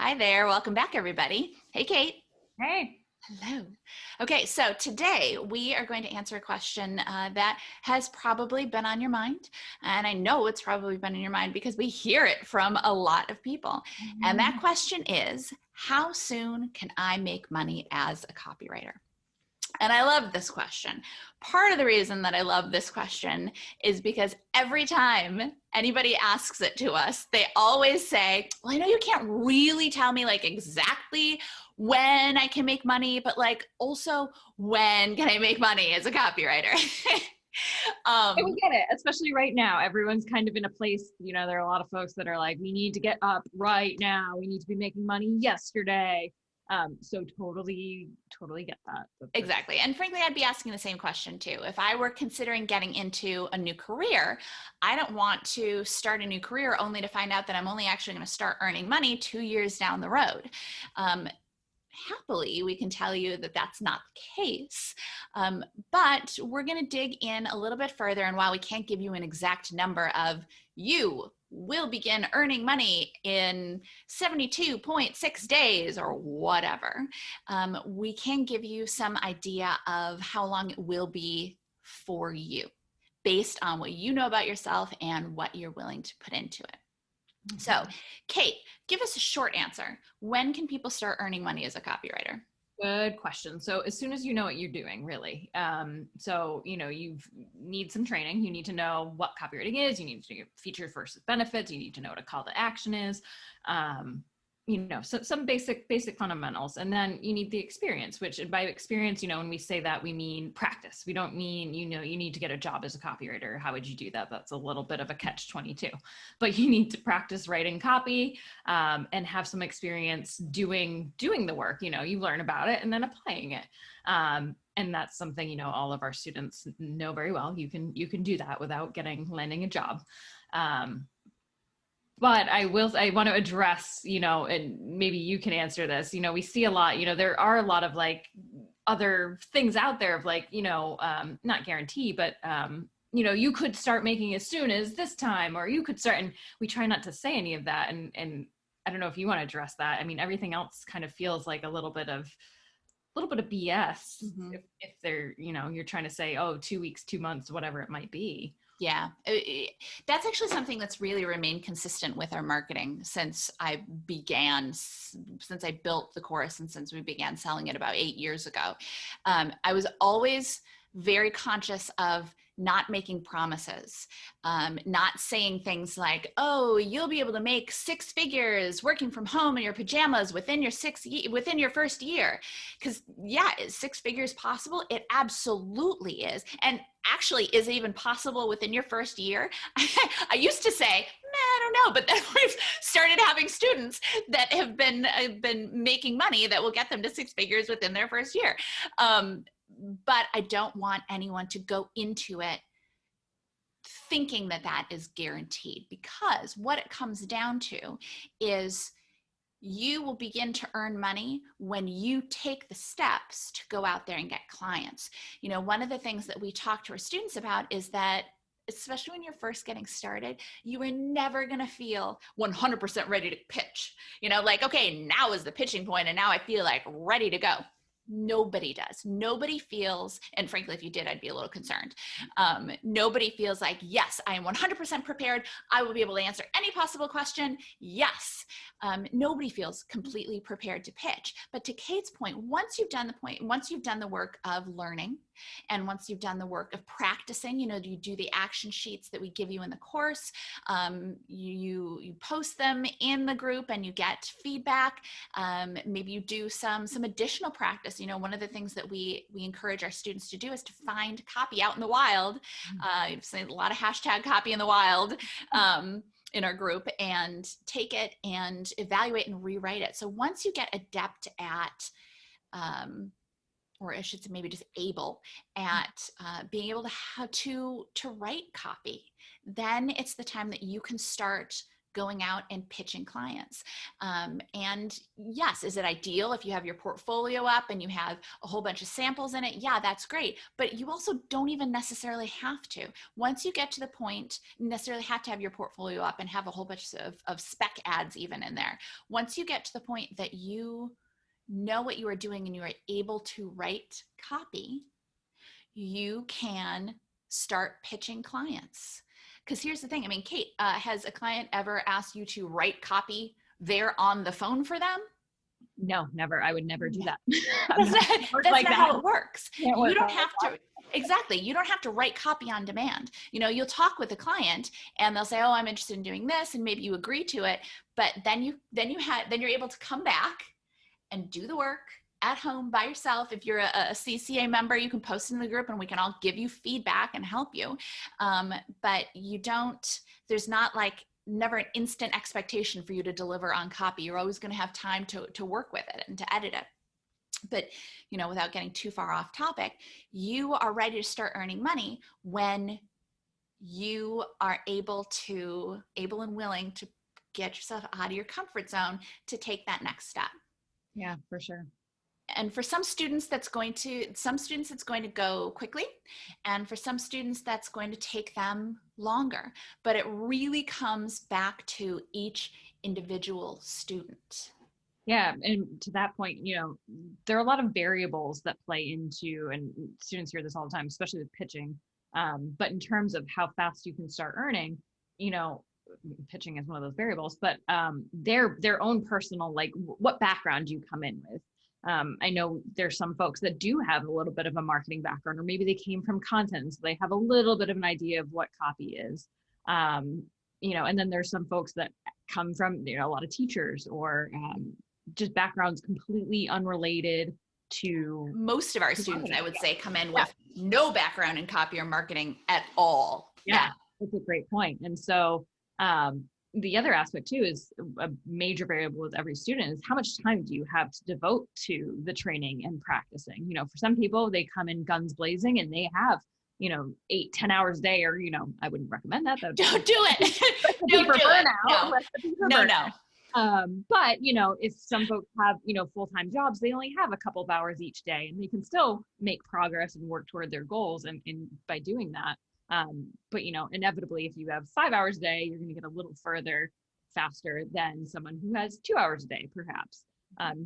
Hi there. Welcome back, everybody. Hey, Kate. Hey. Hello. Okay, so today we are going to answer a question that has probably been on your mind. And I know it's probably been in your mind because we hear it from a lot of people. And that question is, how soon can I make money as a copywriter? And I love this question. Part of the reason that I love this question is because every time anybody asks it to us, they always say, well, I know you can't really tell me like exactly when I can make money, but like also when can I make money as a copywriter? And we get it, especially right now. Everyone's kind of in a place, there are a lot of folks that are like, we need to get up right now. We need to be making money yesterday. So totally get that. Exactly. And frankly, I'd be asking the same question too. If I were considering getting into a new career, I don't want to start a new career only to find out that I'm only actually going to start earning money 2 years down the road. Happily, we can tell you that that's not the case, but we're going to dig in a little bit further. And while we can't give you an exact number of you will begin earning money in 72.6 days or whatever, we can give you some idea of how long it will be for you based on what you know about yourself and what you're willing to put into it. So, Kate, give us a short answer. When can people start earning money as a copywriter? Good question. So as soon as you know what you're doing, really. You need some training. You need to know what copywriting is. You need to know features versus benefits. You need to know what a call to action is. Some basic fundamentals. And then you need the experience, which by experience, when we say that, we mean practice. We don't mean, you need to get a job as a copywriter. How would you do that? That's a little bit of a catch-22, but you need to practice writing copy, and have some experience doing the work. You learn about it and then applying it. And that's something, all of our students know very well. You can do that without landing a job. But I want to address, and maybe you can answer this, we see a lot, there are a lot of like other things out there of like, not guarantee, but, you could start making as soon as this time, or you could start, and we try not to say any of that. And I don't know if you want to address that. I mean, everything else kind of feels like a little bit of BS. Mm-hmm. if they're, you're trying to say, oh, 2 weeks, 2 months, whatever it might be. Yeah, that's actually something that's really remained consistent with our marketing since I built the course and since we began selling it about 8 years ago. I was always very conscious of not making promises, not saying things like, oh, you'll be able to make 6 figures working from home in your pajamas within your first year. Because yeah, is 6 figures possible? It absolutely is. And actually, is it even possible within your first year? I used to say, I don't know, but then we've started having students that have been making money that will get them to 6 figures within their first year. But I don't want anyone to go into it thinking that that is guaranteed, because what it comes down to is you will begin to earn money when you take the steps to go out there and get clients. One of the things that we talk to our students about is that, especially when you're first getting started, you are never going to feel 100% ready to pitch. Like, okay, now is the pitching point and now I feel like ready to go. Nobody does. Nobody feels, and frankly, if you did, I'd be a little concerned. Nobody feels like, yes, I am 100% prepared. I will be able to answer any possible question. Yes. Nobody feels completely prepared to pitch. But to Kate's point, once you've done the work of learning, and once you've done the work of practicing, you do the action sheets that we give you in the course, you post them in the group and you get feedback. Maybe you do some additional practice. One of the things that we encourage our students to do is to find copy out in the wild. You've seen a lot of hashtag copy in the wild in our group, and take it and evaluate and rewrite it. So once you get adept at, or I should say maybe just able at being able to how to write copy, then it's the time that you can start going out and pitching clients. And yes, is it ideal if you have your portfolio up and you have a whole bunch of samples in it? Yeah, that's great. But you also don't even necessarily have to. Once you get to the point, you necessarily have to have your portfolio up and have a whole bunch of spec ads even in there. Once you get to the point that you know what you are doing and you are able to write copy, you can start pitching clients. Because here's the thing. I mean, Kate, has a client ever asked you to write copy there on the phone for them? No, never. I would never do that. That's not how it works. You don't have to. Exactly. You don't have to write copy on demand. You'll talk with a client and they'll say, oh, I'm interested in doing this. And maybe you agree to it, but then you're able to come back and do the work at home by yourself. If you're a CCA member, you can post in the group and we can all give you feedback and help you. But there's not never an instant expectation for you to deliver on copy. You're always going to have time to work with it and to edit it. But, without getting too far off topic, you are ready to start earning money when you are able and willing to get yourself out of your comfort zone to take that next step. Yeah, for sure. And for some students, it's going to go quickly. And for some students, that's going to take them longer. But it really comes back to each individual student. Yeah. And to that point, there are a lot of variables that play into, and students hear this all the time, especially with pitching. But in terms of how fast you can start earning, pitching is one of those variables, but their own personal, what background do you come in with? I know there's some folks that do have a little bit of a marketing background, or maybe they came from content, so they have a little bit of an idea of what copy is. And then there's some folks that come from, a lot of teachers or just backgrounds completely unrelated to. Most of our students, I would say, come in with no background in copy or marketing at all. Yeah, that's a great point. And so the other aspect too is a major variable with every student is how much time do you have to devote to the training and practicing? For some people, they come in guns blazing and they have, 8-10 hours a day, or, I wouldn't recommend that. Don't do it. Don't do it. No. But, if some folks have, full-time jobs, they only have a couple of hours each day and they can still make progress and work toward their goals. And by doing that, but inevitably, if you have 5 hours a day, you're going to get a little further faster than someone who has 2 hours a day, perhaps,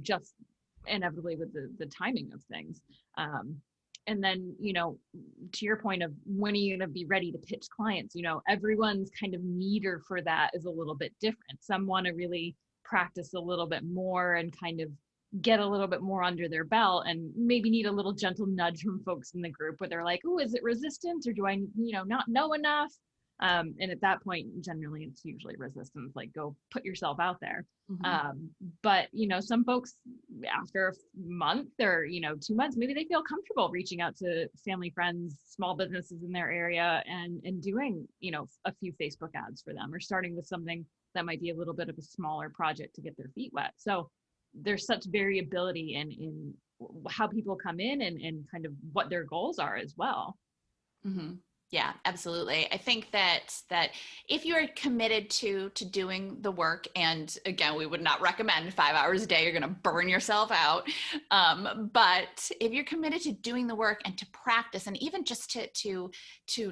just inevitably with the timing of things. And then, to your point of when are you going to be ready to pitch clients, everyone's kind of meter for that is a little bit different. Some want to really practice a little bit more and kind of get a little bit more under their belt and maybe need a little gentle nudge from folks in the group where they're like, oh, is it resistance or do I, not know enough? And at that point, generally it's usually resistance, like go put yourself out there. Mm-hmm. But, some folks after a month or, 2 months, maybe they feel comfortable reaching out to family, friends, small businesses in their area and doing, a few Facebook ads for them or starting with something that might be a little bit of a smaller project to get their feet wet. So there's such variability in how people come in and kind of what their goals are as well. Mm-hmm. Yeah, absolutely. I think that if you're committed to doing the work, and again, we would not recommend 5 hours a day, you're going to burn yourself out. But if you're committed to doing the work and to practice, and even just to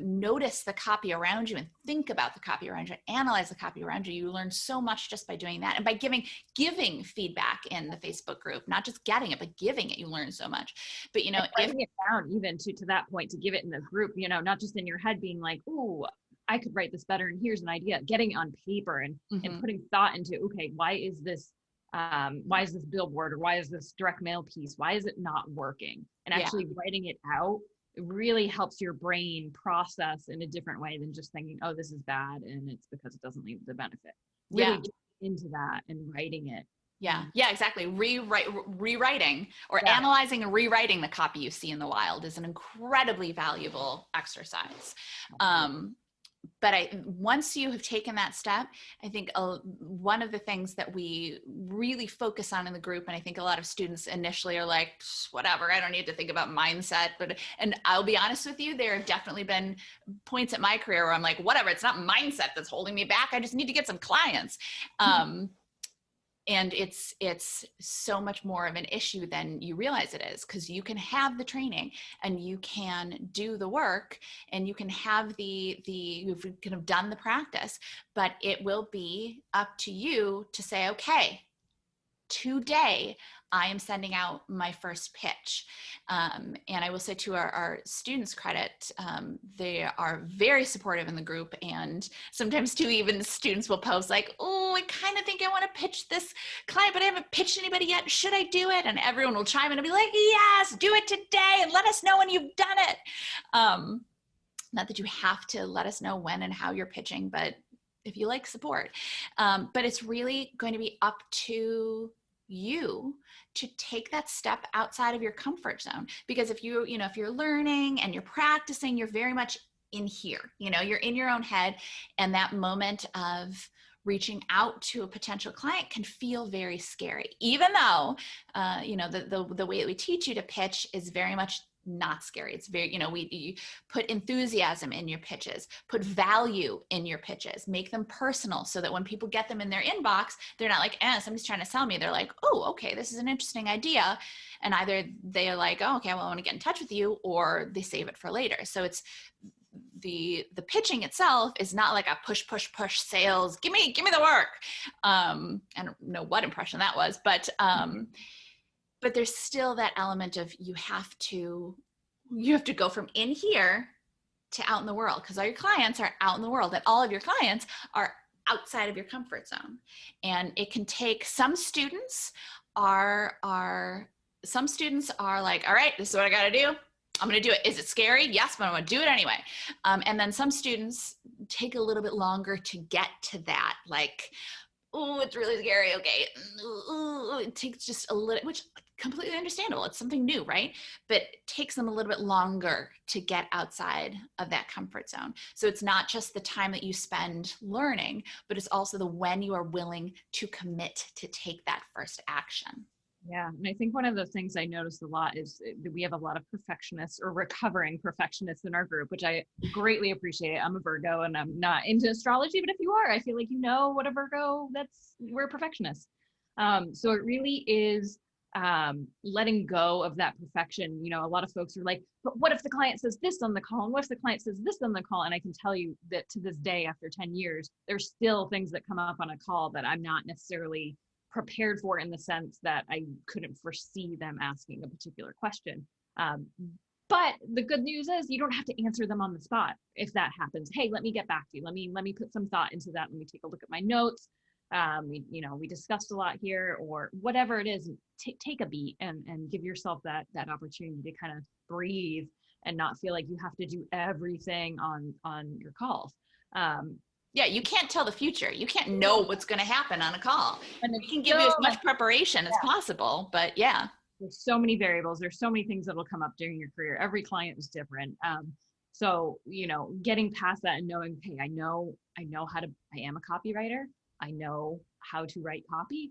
notice the copy around you and think about the copy around you, analyze the copy around you, you learn so much just by doing that. And by giving feedback in the Facebook group, not just getting it, but giving it, you learn so much. But, writing it down even to that point, to give it in the group, not just in your head being like, oh, I could write this better and here's an idea, getting it on paper and putting thought into, okay, why is this billboard or why is this direct mail piece, why is it not working? And actually writing it out, it really helps your brain process in a different way than just thinking, oh, this is bad and it's because it doesn't leave the benefit. Really get into that and writing it. Yeah, exactly. Rewriting or analyzing and rewriting the copy you see in the wild is an incredibly valuable exercise. once you have taken that step, I think one of the things that we really focus on in the group, and I think a lot of students initially are like, whatever, I don't need to think about mindset. And I'll be honest with you, there have definitely been points at my career where I'm like, whatever, it's not mindset that's holding me back. I just need to get some clients. And it's so much more of an issue than you realize it is, because you can have the training and you can do the work and you can have you've kind of done the practice, but it will be up to you to say, okay, today I am sending out my first pitch. And I will say, to our students' credit, they are very supportive in the group. And sometimes too, even students will post like, oh, I kind of think I want to pitch this client, but I haven't pitched anybody yet. Should I do it? And everyone will chime in and be like, yes, do it today and let us know when you've done it. Not that you have to let us know when and how you're pitching, but if you like support. But it's really going to be up to you to take that step outside of your comfort zone. Because if you're learning and you're practicing, you're very much in here, you're in your own head. And that moment of reaching out to a potential client can feel very scary, even though, the way that we teach you to pitch is very much not scary. It's very, you put enthusiasm in your pitches, put value in your pitches, make them personal so that when people get them in their inbox, they're not like, somebody's trying to sell me. They're like, oh, okay, this is an interesting idea. And either they're like, oh, okay, well, I want to get in touch with you, or they save it for later. So it's the pitching itself is not like a push sales. Give me the work. I don't know what impression that was, but there's still that element of you have to go from in here to out in the world, because all your clients are out in the world, and all of your clients are outside of your comfort zone. And it can take, some students are like, all right, this is what I got to do. I'm going to do it. Is it scary? Yes, but I'm going to do it anyway. And then some students take a little bit longer to get to that. Like, oh, it's really scary. Okay. Ooh, it takes just a little, which completely understandable. It's something new, right? But it takes them a little bit longer to get outside of that comfort zone. So it's not just the time that you spend learning, but it's also the when you are willing to commit to take that first action. Yeah. And I think one of the things I noticed a lot is that we have a lot of perfectionists or recovering perfectionists in our group, which I greatly appreciate. I'm a Virgo and I'm not into astrology, but if you are, I feel like what a Virgo, we're perfectionists. So it really is letting go of that perfection. A lot of folks are like, but what if the client says this on the call? And what if the client says this on the call? And I can tell you that to this day, after 10 years, there's still things that come up on a call that I'm not necessarily prepared for, in the sense that I couldn't foresee them asking a particular question. But the good news is you don't have to answer them on the spot. If that happens, hey, let me get back to you. Let me put some thought into that. Let me take a look at my notes. We discussed a lot here, or whatever it is. Take a beat and give yourself that opportunity to kind of breathe and not feel like you have to do everything on your calls. Yeah, you can't tell the future. You can't know what's going to happen on a call. And we can give you as much preparation as possible, but yeah. There's so many variables. There's so many things that will come up during your career. Every client is different. So, getting past that and knowing, hey, I am a copywriter. I know how to write copy.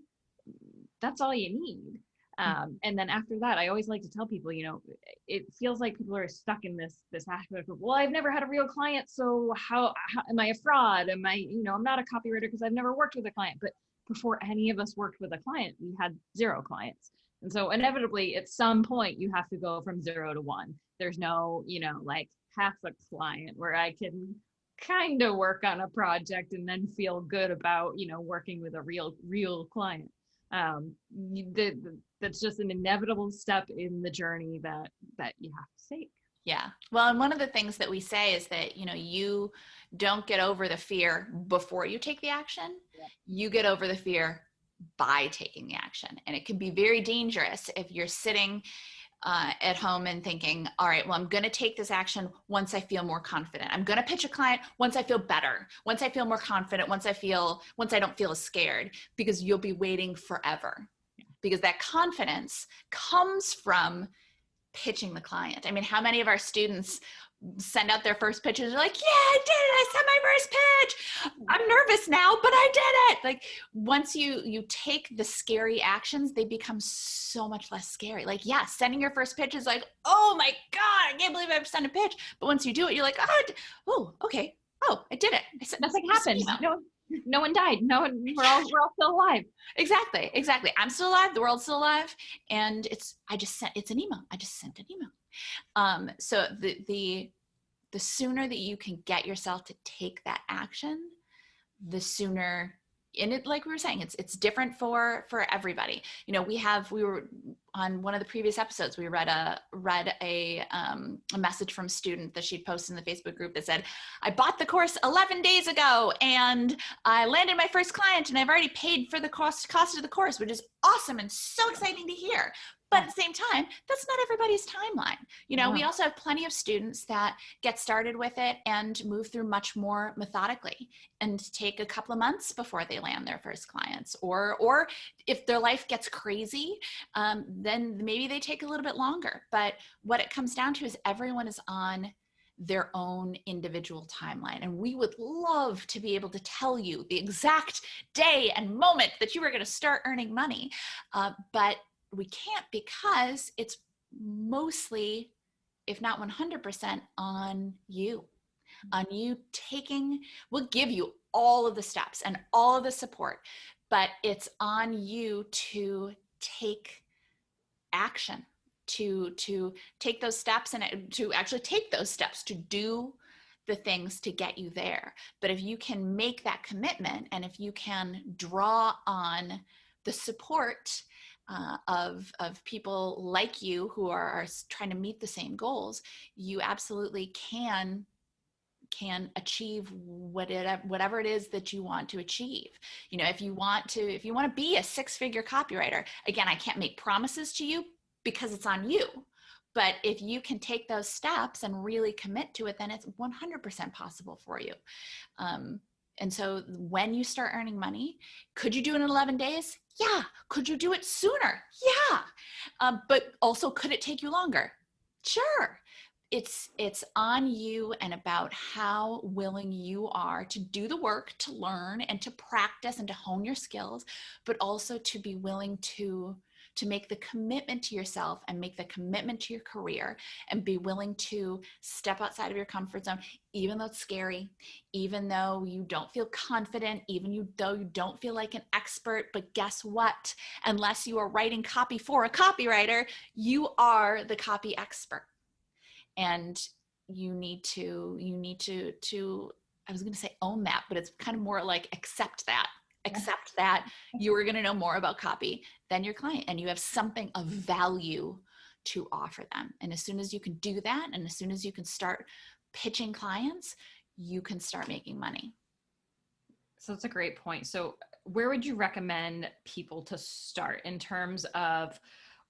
That's all you need. And then after that, I always like to tell people, it feels like people are stuck in this aspect of, well, I've never had a real client. So how am I a fraud? Am I, I'm not a copywriter because I've never worked with a client. But before any of us worked with a client, we had 0 clients. And so inevitably at some point you have to go from 0 to 1. There's no, like half a client where I can kind of work on a project and then feel good about, working with a real client. That's just an inevitable step in the journey that you have to take. Yeah. Well, and one of the things that we say is that, you don't get over the fear before you take the action. Yeah. You get over the fear by taking the action. And it can be very dangerous if you're sitting at home and thinking, all right, well, I'm going to take this action once I feel more confident. I'm going to pitch a client once I feel better, once I feel more confident, once I don't feel as scared, because you'll be waiting forever. Because that confidence comes from pitching the client. I mean, how many of our students send out their first pitches. They're like, yeah, I did it. I sent my first pitch. I'm nervous now, but I did it. Like once you take the scary actions, they become so much less scary. Like, yeah, sending your first pitch is like, oh my God, I can't believe I've sent a pitch. But once you do it, you're like, oh, okay. Oh, I did it. Nothing happened. No one died. We're all still alive. Exactly. I'm still alive. The world's still alive. And it's an email. I just sent an email. So the sooner that you can get yourself to take that action, the sooner, and it, like we were saying, it's different for everybody. You know, we were on one of the previous episodes, we read a message from a student that she'd posted in the Facebook group that said, I bought the course 11 days ago and I landed my first client and I've already paid for the cost of the course, which is awesome and so exciting to hear. But at the same time, that's not everybody's timeline. You know, we also have plenty of students that get started with it and move through much more methodically and take a couple of months before they land their first clients. Or if their life gets crazy, then maybe they take a little bit longer. But what it comes down to is everyone is on their own individual timeline. And we would love to be able to tell you the exact day and moment that you are going to start earning money. But we can't, because it's mostly, if not 100%, on you. We'll give you all of the steps and all of the support, but it's on you to take action, to take those steps and to actually take those steps to do the things to get you there. But if you can make that commitment, and if you can draw on the support of people like you who are trying to meet the same goals, you absolutely can achieve whatever it is that you want to achieve. You know, if you want to be a 6-figure copywriter, again, I can't make promises to you because it's on you. But if you can take those steps and really commit to it, then it's 100% possible for you. And so when you start earning money, could you do it in 11 days? Yeah. Could you do it sooner? Yeah. But also, could it take you longer? Sure. It's on you and about how willing you are to do the work, to learn and to practice and to hone your skills, but also to be willing to make the commitment to yourself and make the commitment to your career and be willing to step outside of your comfort zone, even though it's scary, even though you don't feel confident, though you don't feel like an expert. But guess what? Unless you are writing copy for a copywriter, you are the copy expert. And you need to, I was going to say own that, but it's kind of more like accept that you are going to know more about copy than your client, and you have something of value to offer them. And as soon as you can do that, and as soon as you can start pitching clients, you can start making money. So that's a great point. So where would you recommend people to start in terms of,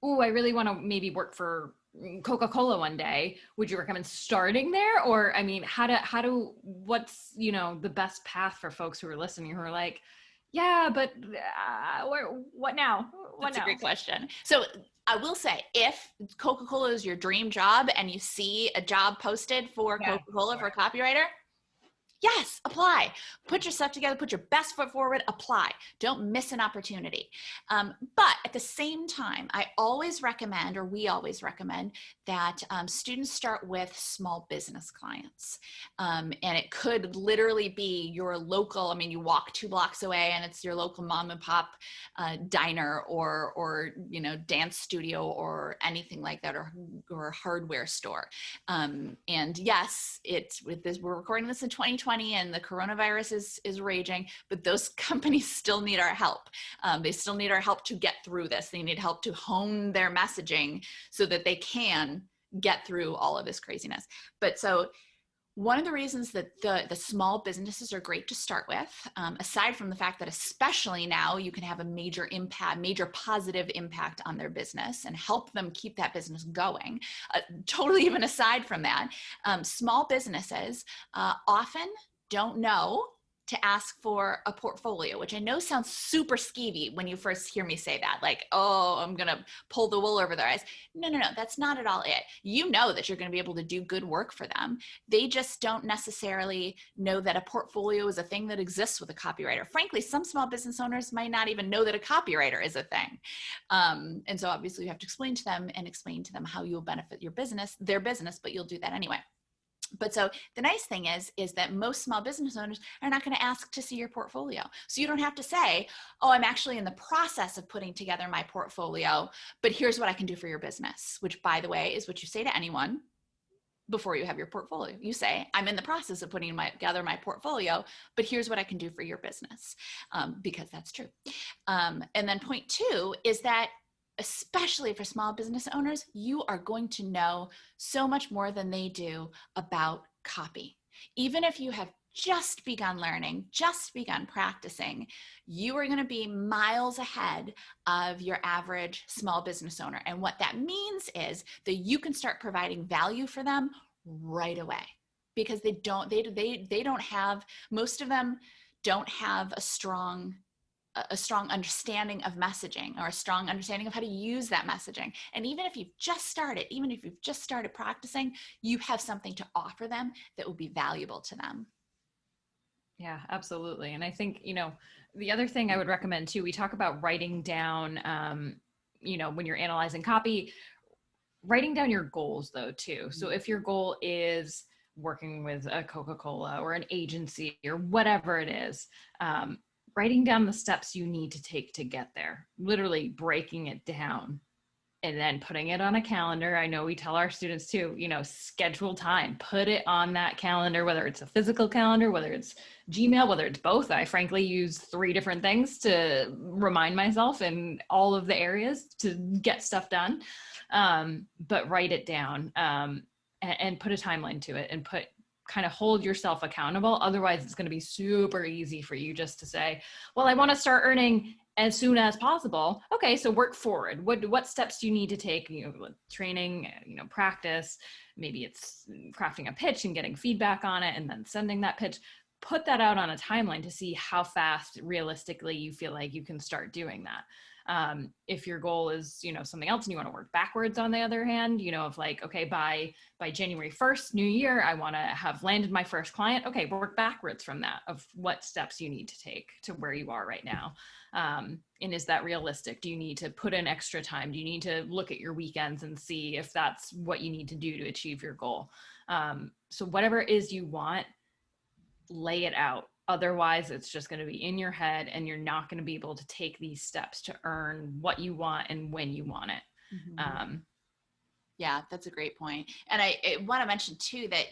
I really want to maybe work for Coca-Cola one day? Would you recommend starting there? Or, I mean, what's, the best path for folks who are listening, who are like, yeah, but what now? That's a great question. So I will say, if Coca-Cola is your dream job and you see a job posted for Coca-Cola for a copywriter, yes, apply. Put your stuff together, put your best foot forward, apply. Don't miss an opportunity. But at the same time, we always recommend that students start with small business clients. And it could literally be your local, you walk 2 blocks away and it's your local mom and pop diner or dance studio or anything like that, or a hardware store. And yes, we're recording this in 2020 and the coronavirus is raging, but those companies still need our help. They still need our help to get through this. They need help to hone their messaging so that they can get through all of this craziness. But so one of the reasons that the small businesses are great to start with, aside from the fact that especially now you can have a major positive impact on their business and help them keep that business going, totally even aside from that, small businesses often don't know to ask for a portfolio, which I know sounds super skeevy when you first hear me say that, like, oh, I'm going to pull the wool over their eyes. No, that's not at all it. You know that you're going to be able to do good work for them. They just don't necessarily know that a portfolio is a thing that exists with a copywriter. Frankly, some small business owners might not even know that a copywriter is a thing. And so obviously you have to explain to them how you'll benefit their business, but you'll do that anyway. But so the nice thing is that most small business owners are not going to ask to see your portfolio. So you don't have to say, oh, I'm actually in the process of putting together my portfolio, but here's what I can do for your business, which, by the way, is what you say to anyone before you have your portfolio. You say, I'm in the process of putting together my portfolio, but here's what I can do for your business, because that's true. And then point 2 is that especially for small business owners, you are going to know so much more than they do about copy. Even if you have just begun learning, just begun practicing, you are going to be miles ahead of your average small business owner. And what that means is that you can start providing value for them right away, because most of them don't have a strong understanding of messaging, or a strong understanding of how to use that messaging. And even if you've just started practicing, you have something to offer them that will be valuable to them. Yeah, absolutely. And I think, the other thing I would recommend too, we talk about writing down, when you're analyzing copy, writing down your goals though too. So if your goal is working with a Coca-Cola or an agency or whatever it is, writing down the steps you need to take to get there, literally breaking it down and then putting it on a calendar. I know we tell our students too, schedule time, put it on that calendar, whether it's a physical calendar, whether it's Gmail, whether it's both. I frankly use 3 different things to remind myself in all of the areas to get stuff done. But write it down, and put a timeline to it, and kind of hold yourself accountable. Otherwise, it's going to be super easy for you just to say, well, I want to start earning as soon as possible. Okay, so work forward. What steps do you need to take? Training, practice. Maybe it's crafting a pitch and getting feedback on it and then sending that pitch. Put that out on a timeline to see how fast realistically you feel like you can start doing that. If your goal is, something else and you want to work backwards, on the other hand, of like, okay, by January 1st, new year, I want to have landed my first client. Okay, work backwards from that, of what steps you need to take to where you are right now. And is that realistic? Do you need to put in extra time? Do you need to look at your weekends and see if that's what you need to do to achieve your goal? So whatever it is you want, lay it out. Otherwise, it's just going to be in your head, and you're not going to be able to take these steps to earn what you want and when you want it. Mm-hmm. Yeah, that's a great point. And I want to mention too that,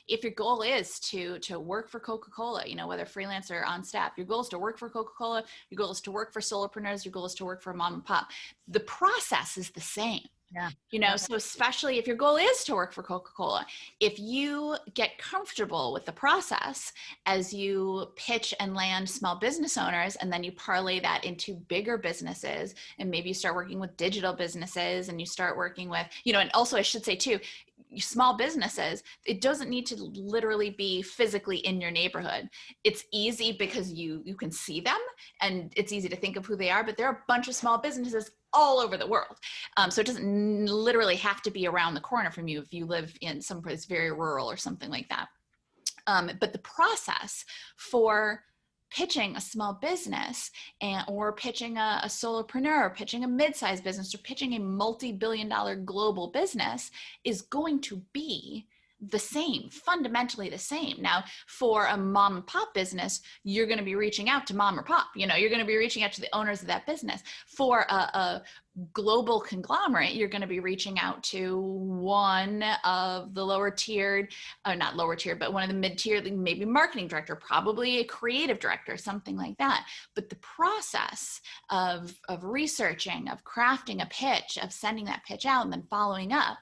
if your goal is to work for Coca-Cola, whether freelance or on staff, your goal is to work for Coca-Cola, your goal is to work for solopreneurs, your goal is to work for mom and pop. The process is the same. Yeah. So especially if your goal is to work for Coca-Cola, if you get comfortable with the process as you pitch and land small business owners, and then you parlay that into bigger businesses, and maybe you start working with digital businesses, and you start working with, and also I should say too, small businesses, it doesn't need to literally be physically in your neighborhood. It's easy because you can see them, and it's easy to think of who they are, but there are a bunch of small businesses all over the world. So it doesn't literally have to be around the corner from you if you live in some place very rural or something like that. But the process for pitching a small business or pitching a solopreneur, or pitching a mid-sized business, or pitching a multi-billion-dollar global business is going to be the same, fundamentally the same. Now, for a mom and pop business, you're going to be reaching out to mom or pop. You're going to be reaching out to the owners of that business. For a global conglomerate, you're going to be reaching out to one of the lower tiered, not lower tiered, but one of the mid-tier, maybe marketing director, probably a creative director, something like that. But the process of researching, of crafting a pitch, of sending that pitch out and then following up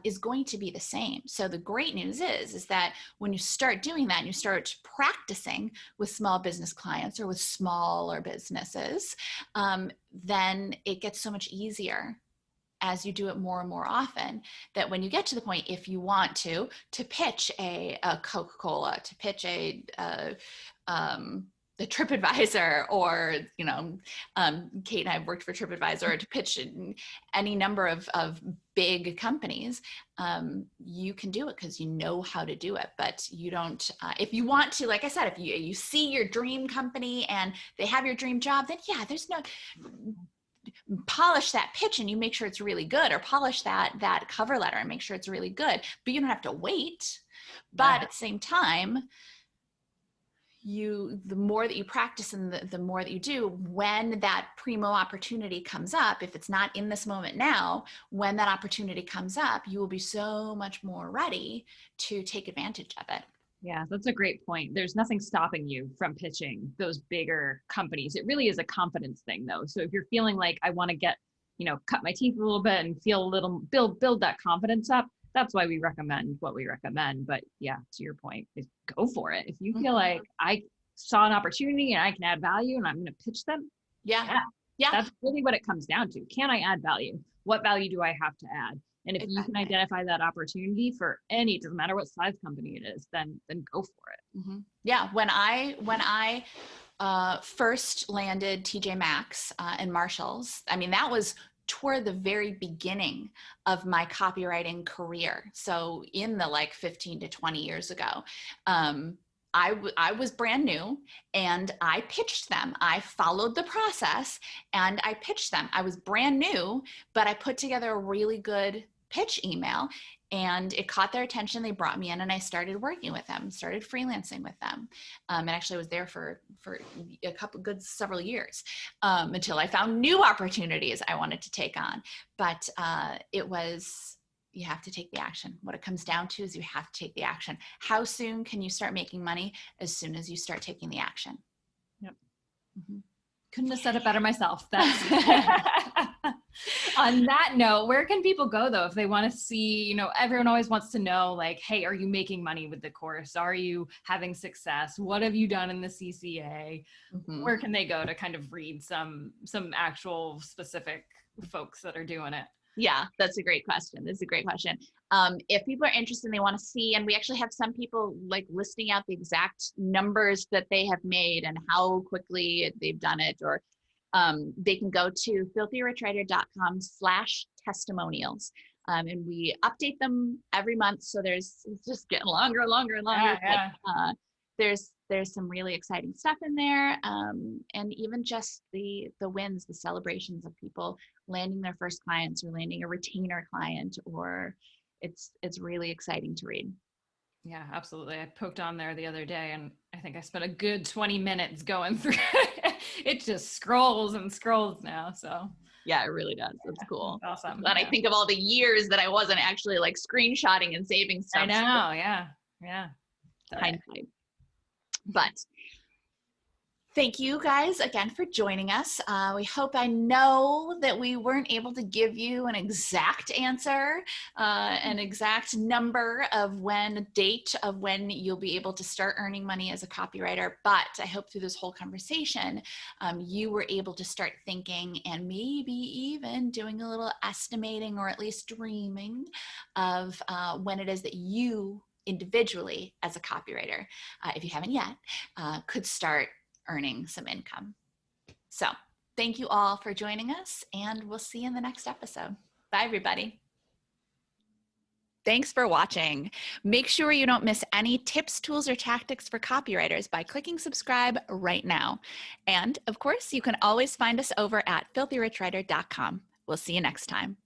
is going to be the same. So the great news is that when you start doing that and you start practicing with small business clients or with smaller businesses, then it gets so much easier as you do it more and more often, that when you get to the point, if you want to pitch a Coca-Cola, to pitch the TripAdvisor, or, Kate and I have worked for TripAdvisor, to pitch any number of big companies, you can do it because you know how to do it. But you don't, if you want to, like I said, if you see your dream company and they have your dream job, then yeah, there's no, polish that pitch and you make sure it's really good, or polish that cover letter and make sure it's really good, but you don't have to wait. But at the same time, the more that you practice and the more that you do, when that primo opportunity comes up, if it's not in this moment now, when that opportunity comes up, you will be so much more ready to take advantage of it. Yeah, that's a great point. There's nothing stopping you from pitching those bigger companies. It really is a confidence thing though. So if you're feeling like I want to get, cut my teeth a little bit and feel a little, build that confidence up, that's why we recommend what we recommend. But yeah, to your point, is go for it. If you feel like I saw an opportunity and I can add value and I'm going to pitch them. Yeah. That's really what it comes down to. Can I add value? What value do I have to add? And if you can identify that opportunity for it doesn't matter what size company it is, then go for it. Mm-hmm. Yeah. When I first landed TJ Maxx and Marshalls, I mean, that was toward the very beginning of my copywriting career. So in the 15 to 20 years ago, I was brand new and I pitched them. I followed the process and I pitched them. I was brand new, but I put together a really good pitch email and it caught their attention. They brought me in and I started working with them, started freelancing with them. And actually I was there for several years until I found new opportunities I wanted to take on. But you have to take the action. What it comes down to is you have to take the action. How soon can you start making money? As soon as you start taking the action. Yep. Mm-hmm. Couldn't have said it better myself. On that note, where can people go though if they want to see, everyone always wants to know hey, are you making money with the course? Are you having success? What have you done in the CCA? Mm-hmm. Where can they go to kind of read some actual specific folks that are doing it? Yeah, that's a great question. If people are interested and they want to see, and we actually have some people listing out the exact numbers that they have made and how quickly they've done it, or they can go to filthyrichriter.com/testimonials. And we update them every month. So it's just getting longer and longer and longer. Yeah. But, there's some really exciting stuff in there. And even just the wins, the celebrations of people landing their first clients or landing a retainer client, or it's really exciting to read. Yeah, absolutely. I poked on there the other day and I think I spent a good 20 minutes going through it. Just scrolls and scrolls now. So yeah, it really does. It's cool. Awesome. And I think of all the years that I wasn't actually screenshotting and saving stuff. I know. Yeah. Hindsight. But thank you guys again for joining us. I know that we weren't able to give you an exact answer, an exact number of date of when you'll be able to start earning money as a copywriter, but I hope through this whole conversation, you were able to start thinking and maybe even doing a little estimating, or at least dreaming of when it is that you individually as a copywriter, if you haven't yet, could start earning some income. So thank you all for joining us, and we'll see you in the next episode. Bye, everybody. Thanks for watching. Make sure you don't miss any tips, tools, or tactics for copywriters by clicking subscribe right now. And of course, you can always find us over at filthyrichriter.com. We'll see you next time.